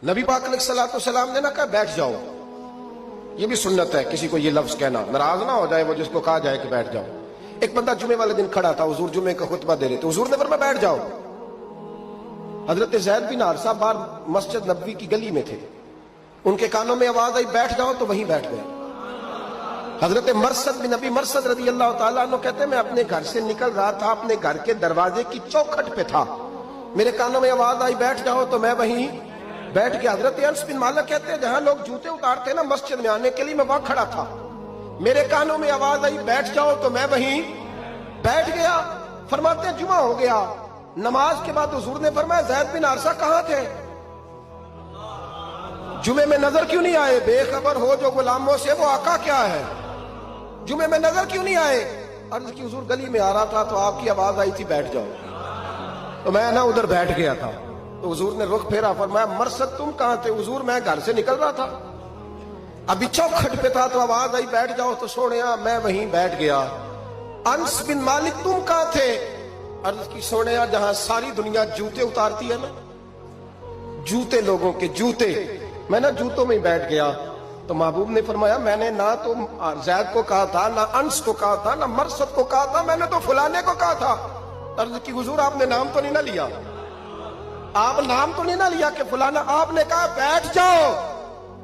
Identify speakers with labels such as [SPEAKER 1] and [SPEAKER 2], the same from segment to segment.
[SPEAKER 1] نبی پاک علیہ السلام نے نہ کہا بیٹھ جاؤ، یہ بھی سنت ہے کسی کو یہ لفظ کہنا، ناراض نہ ہو جائے وہ جس کو کہا جائے کہ بیٹھ جاؤ۔ ایک بندہ جمعے والے دن کھڑا تھا، حضور جمعے کا خطبہ دے رہے تھے، حضور نے فرمایا بیٹھ جاؤ۔ حضرت زید بن حارثہ باہر مسجد نبوی کی گلی میں تھے، ان کے کانوں میں آواز آئی بیٹھ جاؤ تو وہیں بیٹھ گئے۔ حضرت مرثد بن نبی مرثد رضی اللہ تعالیٰ عنہ کہتے ہیں میں اپنے گھر سے نکل رہا تھا، اپنے گھر کے دروازے کی چوکھٹ پہ تھا، میرے کانوں میں آواز آئی بیٹھ جاؤ تو میں وہیں بیٹھ گیا۔ حضرت انس بن مالک کہتے ہیں جہاں لوگ جوتے اتارتے نا مسجد میں آنے کے لیے میں وہاں کھڑا تھا، میرے کانوں میں آواز آئی بیٹھ جاؤ تو میں وہیں بیٹھ گیا۔ فرماتے ہیں جمعہ ہو گیا، نماز کے بعد حضور نے فرمایا زید بن حارثہ کہاں تھے؟ جمعے میں نظر کیوں نہیں آئے؟ بے خبر ہو جو غلاموں سے وہ آقا کیا ہے، جمعے میں نظر کیوں نہیں آئے؟ عرض کی حضور گلی میں آ رہا تھا تو آپ کی آواز آئی تھی بیٹھ جاؤ، تو میں نا ادھر بیٹھ گیا تھا۔ تو حضور نے رخ پھیرا، فرمایا مرثد تم کہاں تھے؟ حضور میں گھر سے نکل رہا تھا، ابھی چوکھٹ پہ تھا تو آواز آئی بیٹھ جاؤ تو سونیا میں وہیں بیٹھ گیا۔ انس بن مالک تم کہاں تھے؟ عرض کی سونیا جہاں ساری دنیا جوتے اتارتی ہے نا، جوتے لوگوں کے جوتے، میں نا جوتوں میں بیٹھ گیا۔ تو محبوب نے فرمایا میں نے نہ تو زید کو کہا تھا، نہ انس کو کہا تھا، نہ مرثد کو کہا تھا، میں نے تو فلانے کو کہا تھا۔ عرض کی حضور آپ نے نام تو نہیں نہ لیا، آپ نام تو نہیں نہ لیا کہ فلانا، آپ نے کہا بیٹھ جاؤ۔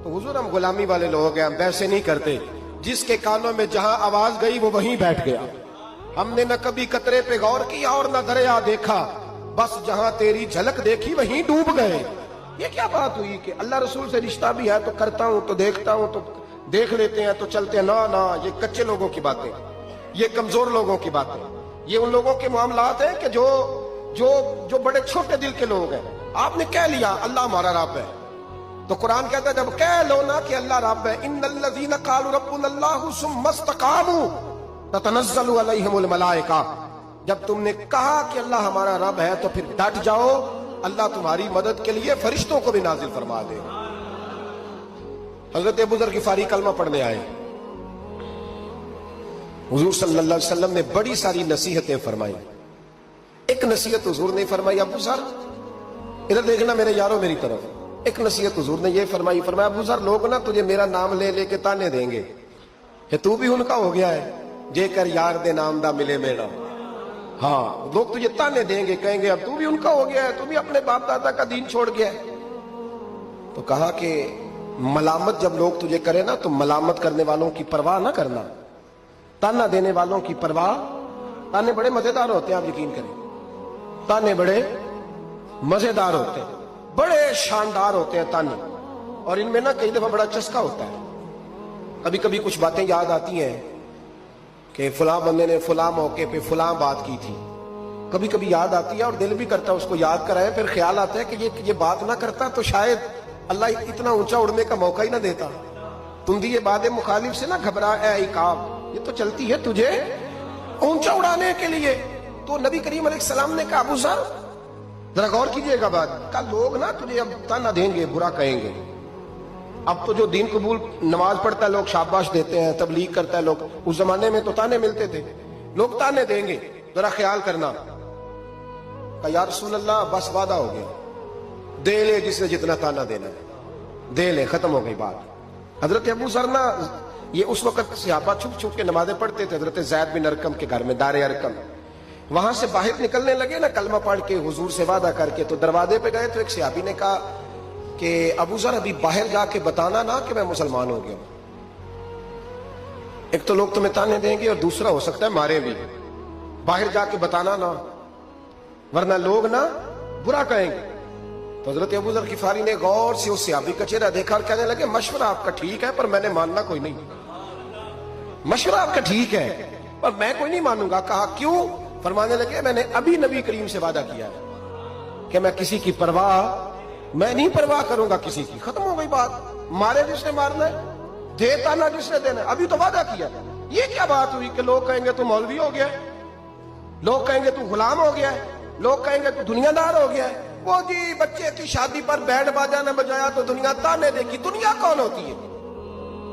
[SPEAKER 1] تو حضور ہم غلامی والے لوگ ہیں، ہم ویسے نہیں کرتے، جس کے کانوں میں جہاں آواز گئی وہ وہیں بیٹھ گیا۔ ہم نے نہ کبھی قطرے پہ غور کیا اور نہ دریا دیکھا، بس جہاں تیری جھلک دیکھی وہیں ڈوب گئے۔ یہ کیا بات ہوئی کہ اللہ رسول سے رشتہ بھی ہے تو کرتا ہوں تو دیکھتا ہوں تو دیکھ لیتے ہیں تو چلتے ہیں، نہ یہ کچے لوگوں کی باتیں، یہ کمزور لوگوں کی باتیں، یہ ان لوگوں کے معاملات ہیں کہ جو بڑے چھوٹے دل کے لوگ ہیں۔ آپ نے کہہ لیا اللہ ہمارا رب ہے تو قرآن کہتا ہے جب کہہ لو نا کہ اللہ رب ہے، ان الذین قالوا ربنا اللہ ثم استقاموا تتنزل علیہم الملائکہ، جب تم نے کہا کہ اللہ ہمارا رب ہے تو پھر ڈٹ جاؤ، اللہ تمہاری مدد کے لیے فرشتوں کو بھی نازل فرما دے۔ حضرت ابو ذر غفاری کلمہ پڑھنے آئے، حضور صلی اللہ علیہ وسلم نے بڑی ساری نصیحتیں فرمائی۔ ایک نصیحت حضور نے فرمائی، ابو ذر ادھر دیکھنا میرے یارو میری طرف، ایک نصیحت حضور نے یہ فرمائی، فرمایا ابو ذر لوگ نا تجھے میرا نام لے لے کے تانے دیں گے کہ تو بھی ان کا ہو گیا ہے، جے کر یار دے نام دا ملے میرا۔ ہاں لوگ تجھے تانے دیں گے، کہیں گے اب تو بھی ان کا ہو گیا ہے، تو بھی اپنے باپ دادا کا دین چھوڑ گیا ہے۔ تو کہا کہ ملامت جب لوگ تجھے کرے نا تو ملامت کرنے والوں کی پرواہ نہ کرنا، تانا دینے والوں کی پرواہ، تانے بڑے مزیدار ہوتے ہیں، آپ یقین کریں، تانے بڑے مزیدار ہوتے ہیں، بڑے شاندار ہوتے ہیں تانے، اور ان میں نا کئی دفعہ بڑا چسکا ہوتا ہے۔ کبھی کبھی کچھ باتیں یاد آتی ہیں کہ فلاں بندے نے فلاں موقع پہ فلاں بات کی تھی، کبھی کبھی یاد آتی ہے اور دل بھی کرتا ہے اس کو یاد کرائے، پھر خیال آتا ہے کہ یہ بات نہ کرتا تو شاید اللہ اتنا اونچا اڑنے کا موقع ہی نہ دیتا۔ تندی باد مخالف سے نہ گھبرا اے عقاب، یہ تو چلتی ہے تجھے اونچا اڑانے کے لیے۔ تو نبی کریم علیہ السلام نے کہا ابو ذر ذرا غور کیجئے گا بات، کل لوگ نا تجھے اب تانا دیں گے، برا کہیں گے۔ اب تو جو دین قبول نماز پڑھتا ہے لوگ شاباش دیتے ہیں، تبلیغ کرتا ہے لوگ، اس زمانے میں تو تانے ملتے تھے، لوگ تانے دیں گے، ذرا خیال کرنا۔ کہا یا رسول اللہ بس وعدہ ہو گیا، دے لے جس نے جتنا تانا دینا ہے دے لے، ختم ہو گئی بات۔ حضرت ابو ذر نا یہ اس وقت صحابہ چھپ چھپ کے نمازیں پڑھتے تھے، حضرت زید بن ارقم کے گھر میں دار ارقم، وہاں سے باہر نکلنے لگے نا کلمہ پڑھ کے حضور سے وعدہ کر کے، تو دروازے پہ گئے تو ایک صحابی نے کہا کہ ابو ذر ابھی باہر جا کے بتانا نا کہ میں مسلمان ہو گیا ہوں، ایک تو لوگ تمہیں تانے دیں گے اور دوسرا ہو سکتا ہے مارے بھی، باہر جا کے بتانا نا ورنہ لوگ نا برا کہیں گے۔ تو حضرت ابو ذر غفاری نے غور سے اس صحابی کا چہرہ دیکھا اور کہنے لگے مشورہ آپ کا ٹھیک ہے پر میں نے ماننا کوئی نہیں، مشورہ آپ کا ٹھیک ہے پر میں کوئی نہیں مانوں گا۔ کہا کیوں؟ فرمانے لگے میں نے ابھی نبی کریم سے وعدہ کیا ہے کہ میں کسی کی پرواہ، میں نہیں پرواہ کروں گا کسی کی، ختم ہو گئی بات، مارے جس نے مارنا ہے، دیتا نہ جس نے دینا ہے، ابھی تو وعدہ کیا ہے۔ یہ کیا بات ہوئی کہ لوگ کہیں گے تو مولوی ہو گیا ہے، لوگ کہیں گے تو غلام ہو گیا ہے، لوگ کہیں گے تو دنیا دار ہو گیا ہے، وہ جی بچے کی شادی پر بینڈ باجا نہ بجایا تو دنیا تانے دیکھی۔ دنیا کون ہوتی ہے؟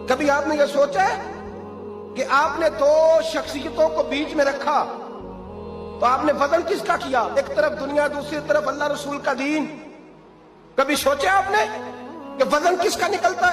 [SPEAKER 1] کبھی آپ نے یہ سوچا ہے کہ آپ نے دو شخصیتوں کو بیچ میں رکھا تو آپ نے وزن کس کا کیا؟ ایک طرف دنیا، دوسری طرف اللہ رسول کا دین۔ کبھی سوچا آپ نے کہ وزن کس کا نکلتا ہے؟